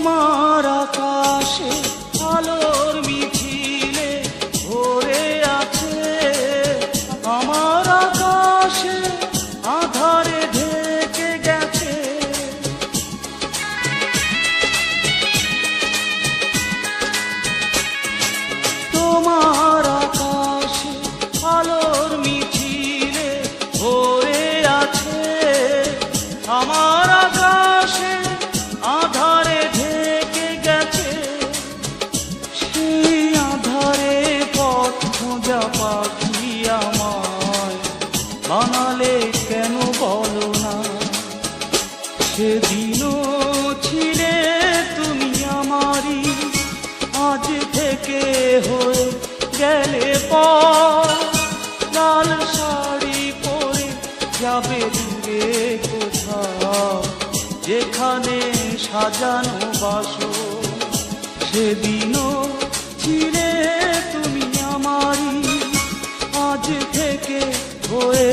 তোমার আকাশে আলোর মিছিলে ভরে আছে, আমার আকাশে আধারে ঢেকে গেছে। তোমার আকাশে আলোর মিছিলে ভরে আছে, আমার আকাশে আধারে ঢেকে গেছে। সেই আধারে পথ খোঁজা পাখি আমায় বানালে কেন বলো না? সেদিনও ছিলে তুমি আমারই, আজ থেকে হয়ে গেলে পর। লাল শাড়ি পরে যাবে দূরে কোথাও, যেখানে সাজানো বাসর। সেদিনও ছিলে তুমি আমারই, আজ থেকে হয়ে